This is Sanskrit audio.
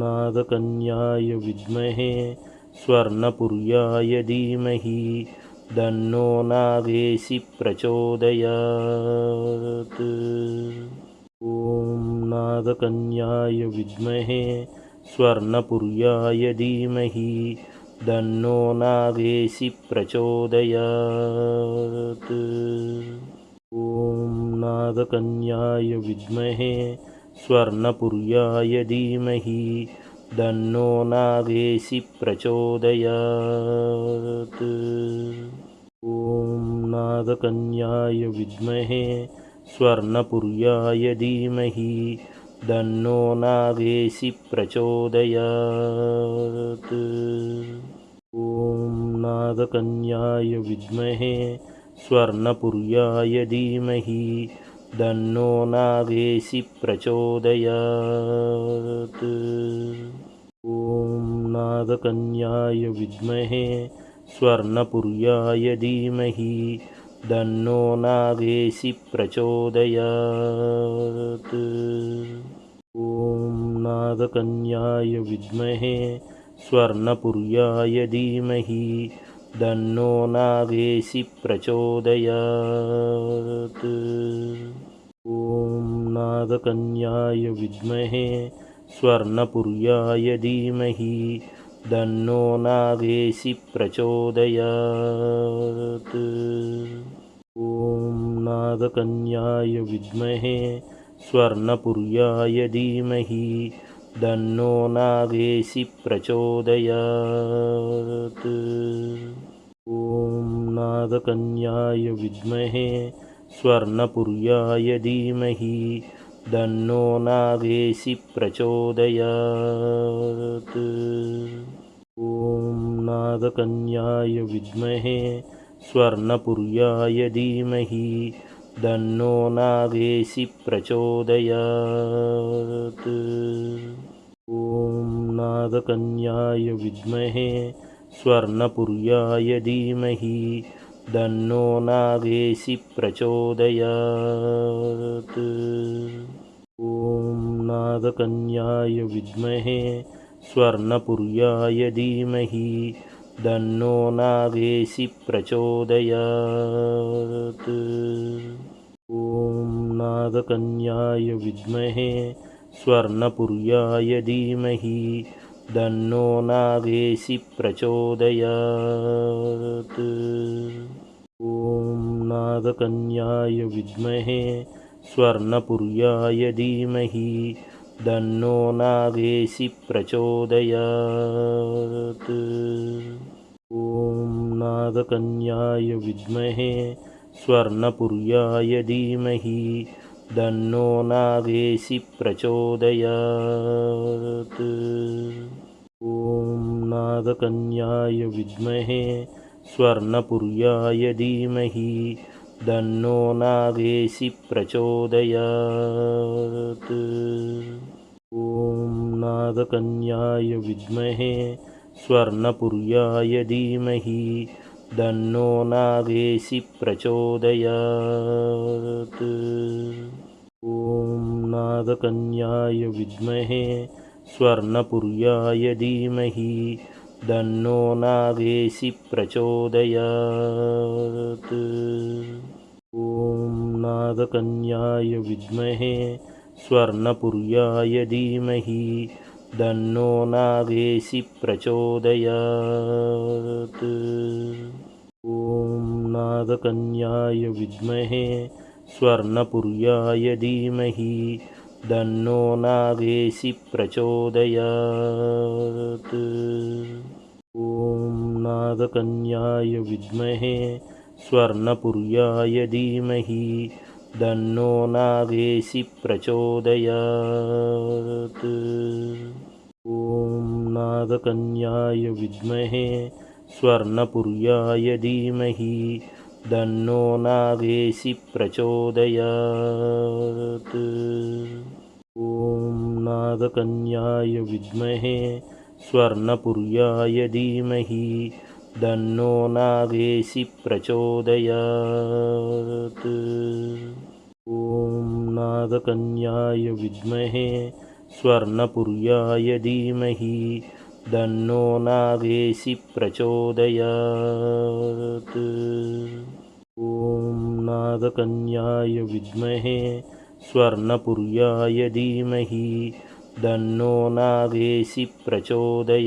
नागकन्याय विद्महे स्वर्णपुर्याय धीमहि तन्नो नागेशि प्रचोदयात्। ॐ नागकन्याय विद्महे स्वर्णपुर्याय धीमहि तन्नो नागेशि प्रचोदयात्। ॐ नागकन्याय विद्महे स्वर्णपुर्याय धीमहि तन्नो नागेशि प्रचोदयात्। ॐ नागकन्याय विद्महे स्वर्णपुर्याय धीमहि तन्नो नागेशि प्रचोदयात्। ॐ नागकन्याय विद्महे स्वर्णपुर्याय धीमहि तन्नो नागेशि प्रचोदयात्। ॐ नागकन्याय विद्महे स्वर्णपुर्याय धीमहि तन्नो नागेशि प्रचोदयात्। ॐ नागकन्याय विद्महे स्वर्णपुर्याय धीमहि तन्नो नागेशि प्रचोदयात्। ॐ नागकन्याय विद्महे स्वर्णपुर्याय धीमहि तन्नो नागेशि प्रचोदयात्। ॐ नागकन्याय विद्महे स्वर्णपुर्याय धीमहि तन्नो नागेशि प्रचोदयात्। ॐ नागकन्याय विद्महे स्वर्णपुर्याय धीमहि तन्नो नागेशि प्रचोदयात्। ॐ नागकन्याय विद्महे स्वर्णपुर्याय धीमहि तन्नो नागेशि प्रचोदयात्। ॐ नागकन्याय विद्महे स्वर्णपुर्याय धीमहि तन्नो नागेशि प्रचोदयात्। ॐ नागकन्याय विद्महे स्वर्णपुर्याय धीमहि तन्नो नागेशि प्रचोदयात्। ॐ नागकन्याय विद्महे स्वर्णपुर्याय धीमहि तन्नो नागेशि प्रचोदयात्। ॐ नागकन्याय विद्महे स्वर्णपुर्याय धीमहि तन्नो नागेशि प्रचोदयात्। ॐ नागकन्याय विद्महे स्वर्णपुर्याय धीमहि तन्नो नागेशि प्रचोदयात्। ॐ नागकन्याय विद्महे स्वर्णपुर्याय धीमहि तन्नो नागेशि प्रचोदयात्। ॐ नागकन्याय विद्महे स्वर्णपुर्याय धीमहि तन्नो नागेशि प्रचोदयात्। ॐ नागकन्याय विद्महे स्वर्णपुर्याय धीमहि तन्नो नागेशि प्रचोदयात्। ॐ नागकन्याय विद्महे स्वर्णपुर्याय धीमहि तन्नो नागेशि प्रचोदयात्। ॐ नागकन्याय विद्महे स्वर्णपुर्याय धीमहि तन्नो नागेशि प्रचोदयात्। ॐ नागकन्याय विद्महे स्वर्णपुर्याय धीमहि तन्नो नागेशि प्रचोदयात्। ॐ नागकन्याय विद्महे स्वर्णपुर्याय धीमहि तन्नो नागेशि प्रचोदयात्। ॐ नागकन्याय विद्महे स्वर्णपुर्याय धीमहि तन्नो नागेशि प्रचोदयात्। ॐ नागकन्याय विद्महे स्वर्णपुर्याय धीमहि तन्नो नागेशि प्रचोदयात्। ॐ नागकन्याय विद्महे स्वर्णपुर्याय धीमहि तन्नो नागेशि प्रचोदयात्।